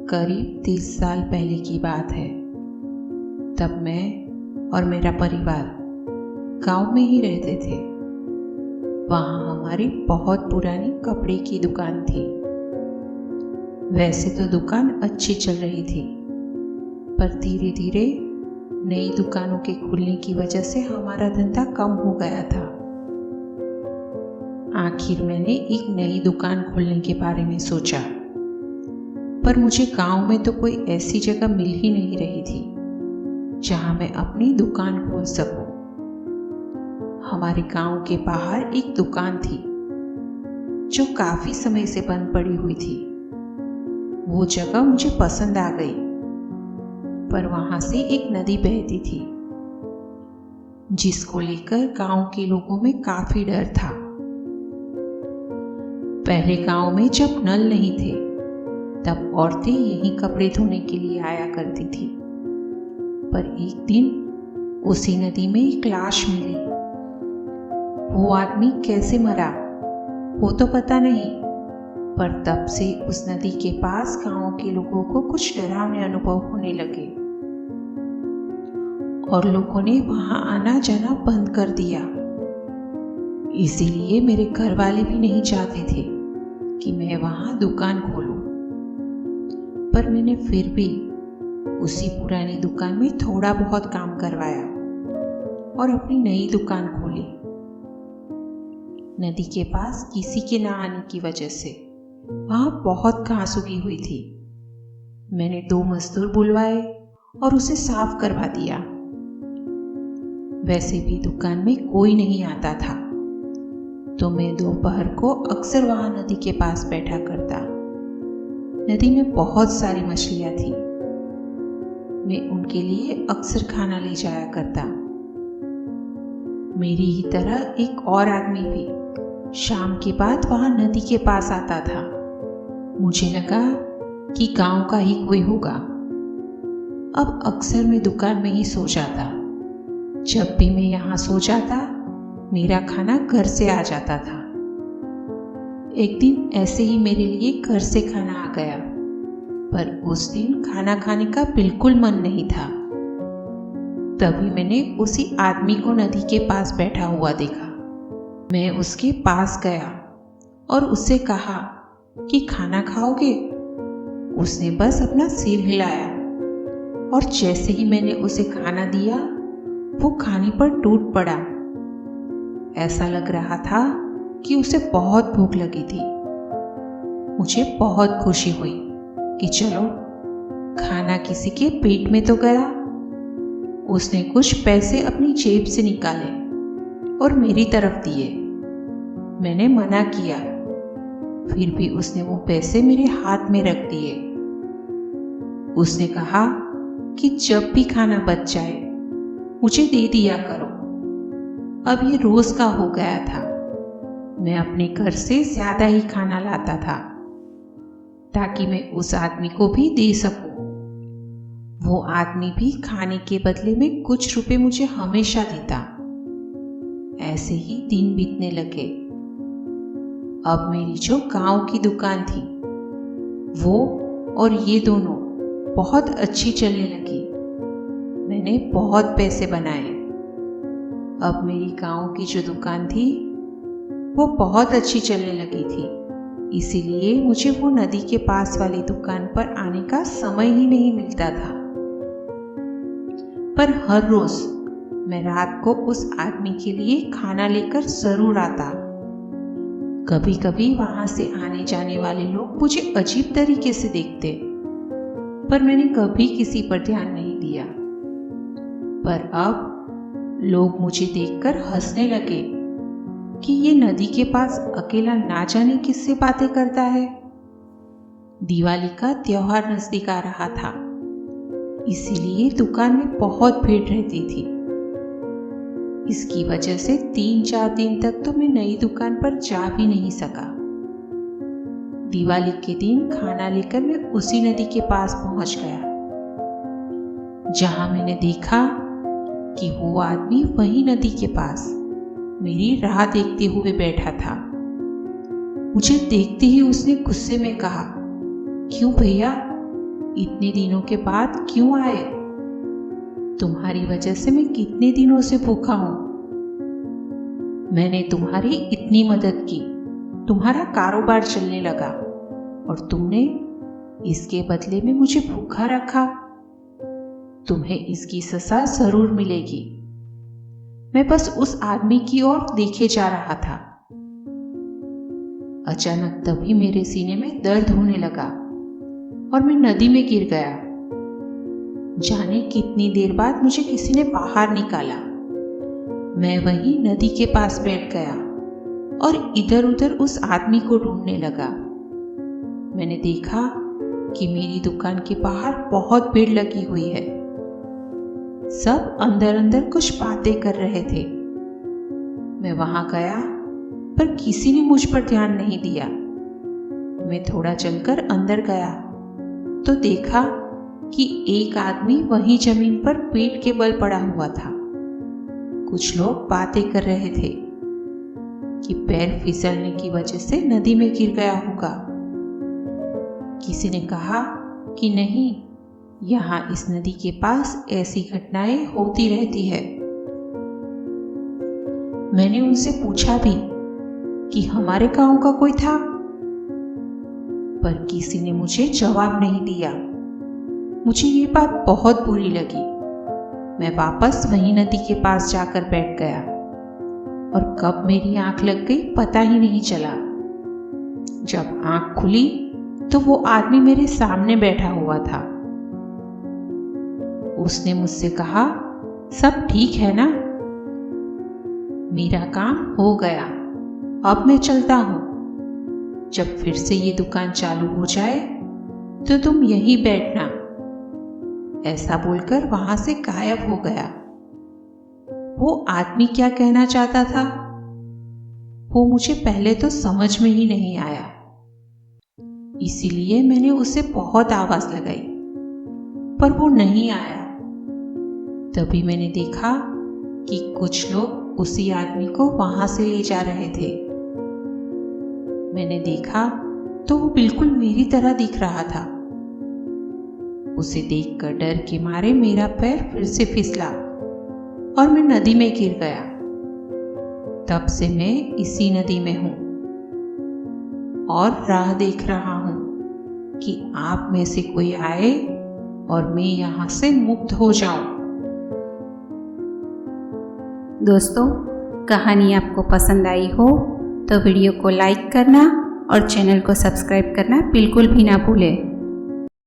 करीब 30 साल पहले की बात है। तब मैं और मेरा परिवार गांव में ही रहते थे। वहाँ हमारी बहुत पुरानी कपड़े की दुकान थी। वैसे तो दुकान अच्छी चल रही थी, पर धीरे धीरे नई दुकानों के खुलने की वजह से हमारा धंधा कम हो गया था। आखिर मैंने एक नई दुकान खोलने के बारे में सोचा, पर मुझे गांव में तो कोई ऐसी जगह मिल ही नहीं रही थी जहां मैं अपनी दुकान खोल सकूं। हमारे गांव के बाहर एक दुकान थी जो काफी समय से बंद पड़ी हुई थी। वो जगह मुझे पसंद आ गई, पर वहां से एक नदी बहती थी जिसको लेकर गांव के लोगों में काफी डर था। पहले गांव में जब नल नहीं थे तब औरतें यहीं कपड़े धोने के लिए आया करती थी। पर एक दिन उसी नदी में एक लाश मिली। वो आदमी कैसे मरा वो तो पता नहीं, पर तब से उस नदी के पास गांव के लोगों को कुछ डरावने अनुभव होने लगे और लोगों ने वहां आना जाना बंद कर दिया। इसीलिए मेरे घर वाले भी नहीं चाहते थे कि मैं वहां दुकान खोलूं। पर मैंने फिर भी उसी पुरानी दुकान में थोड़ा बहुत काम करवाया और अपनी नई दुकान खोली। नदी के पास किसी के ना आने की वजह से वहां बहुत घास उगी हुई थी। मैंने 2 मजदूर बुलवाए और उसे साफ करवा दिया। वैसे भी दुकान में कोई नहीं आता था, तो मैं दोपहर को अक्सर वहां नदी के पास बैठा करता। नदी में बहुत सारी मछलियां थी। मैं उनके लिए अक्सर खाना ले जाया करता। मेरी ही तरह एक और आदमी भी शाम के बाद वहां नदी के पास आता था। मुझे लगा कि गांव का ही कोई होगा। अब अक्सर मैं दुकान में ही सो जाता। जब भी मैं यहाँ सो जाता, मेरा खाना घर से आ जाता था। एक दिन ऐसे ही मेरे लिए घर से खाना आ गया, पर उस दिन खाना खाने का बिल्कुल मन नहीं था। तभी मैंने उसी आदमी को नदी के पास बैठा हुआ देखा। मैं उसके पास गया और उससे कहा कि खाना खाओगे? उसने बस अपना सिर हिलाया और जैसे ही मैंने उसे खाना दिया, वो खाने पर टूट पड़ा। ऐसा लग रहा था कि उसे बहुत भूख लगी थी। मुझे बहुत खुशी हुई कि चलो, खाना किसी के पेट में तो गया। उसने कुछ पैसे अपनी जेब से निकाले और मेरी तरफ दिए। मैंने मना किया, फिर भी उसने वो पैसे मेरे हाथ में रख दिए। उसने कहा कि जब भी खाना बच जाए मुझे दे दिया करो। अब ये रोज का हो गया था। मैं अपने घर से ज्यादा ही खाना लाता था ताकि मैं उस आदमी को भी दे सकूं। वो आदमी भी खाने के बदले में कुछ रुपए मुझे हमेशा देता। ऐसे ही दिन बीतने लगे। अब मेरी जो गांव की दुकान थी, वो और ये दोनों बहुत अच्छी चलने लगी। मैंने बहुत पैसे बनाए। अब मेरी गांव की जो दुकान थी वो बहुत अच्छी चलने लगी थी। इसीलिए मुझे वो नदी के पास वाली दुकान पर आने का समय ही नहीं मिलता था। पर हर रोज मैं रात को उस आदमी के लिए खाना लेकर जरूर आता। कभी कभी वहां से आने जाने वाले लोग मुझे अजीब तरीके से देखते, पर मैंने कभी किसी पर ध्यान नहीं दिया। पर अब लोग मुझे देखकर हंसने लगे कि ये नदी के पास अकेला ना जाने किससे बातें करता है। दिवाली का त्योहार नजदीक आ रहा था, इसीलिए दुकान में बहुत भीड़ रहती थी। इसकी वजह से 3-4 दिन तक तो मैं नई दुकान पर जा भी नहीं सका। दिवाली के दिन खाना लेकर मैं उसी नदी के पास पहुंच गया, जहां मैंने देखा कि वो आदमी वही नदी के पास मेरी राह देखते हुए बैठा था। मुझे देखते ही उसने गुस्से में कहा, क्यों भैया, इतने दिनों के बाद क्यों आए? तुम्हारी वजह से मैं कितने दिनों से भूखा हूं। मैंने तुम्हारी इतनी मदद की, तुम्हारा कारोबार चलने लगा और तुमने इसके बदले में मुझे भूखा रखा। तुम्हें इसकी सजा जरूर मिलेगी। मैं बस उस आदमी की ओर देखे जा रहा था। अचानक तभी मेरे सीने में दर्द होने लगा और मैं नदी में गिर गया। जाने कितनी देर बाद मुझे किसी ने बाहर निकाला। मैं वहीं नदी के पास बैठ गया और इधर उधर उस आदमी को ढूंढने लगा। मैंने देखा कि मेरी दुकान के बाहर बहुत भीड़ लगी हुई है। सब अंदर अंदर कुछ बातें कर रहे थे। मैं वहां गया पर किसी ने मुझ पर ध्यान नहीं दिया। मैं थोड़ा चलकर अंदर गया तो देखा कि एक आदमी वहीं जमीन पर पेट के बल पड़ा हुआ था। कुछ लोग बातें कर रहे थे कि पैर फिसलने की वजह से नदी में गिर गया होगा। किसी ने कहा कि नहीं, यहाँ इस नदी के पास ऐसी घटनाएं होती रहती है। मैंने उनसे पूछा भी कि हमारे गांव का कोई था, पर किसी ने मुझे जवाब नहीं दिया। मुझे ये बात बहुत बुरी लगी। मैं वापस वही नदी के पास जाकर बैठ गया और कब मेरी आंख लग गई पता ही नहीं चला। जब आंख खुली तो वो आदमी मेरे सामने बैठा हुआ था। उसने मुझसे कहा, सब ठीक है ना? मेरा काम हो गया, अब मैं चलता हूं। जब फिर से ये दुकान चालू हो जाए तो तुम यहीं बैठना। ऐसा बोलकर वहां से गायब हो गया। वो आदमी क्या कहना चाहता था वो मुझे पहले तो समझ में ही नहीं आया। इसीलिए मैंने उसे बहुत आवाज लगाई, पर वो नहीं आया। तभी मैंने देखा कि कुछ लोग उसी आदमी को वहां से ले जा रहे थे। मैंने देखा तो वो बिल्कुल मेरी तरह दिख रहा था। उसे देखकर डर के मारे मेरा पैर फिर से फिसला और मैं नदी में गिर गया। तब से मैं इसी नदी में हूं और राह देख रहा हूं कि आप में से कोई आए और मैं यहां से मुक्त हो जाऊं। दोस्तों, कहानी आपको पसंद आई हो तो वीडियो को लाइक करना और चैनल को सब्सक्राइब करना बिल्कुल भी ना भूलें।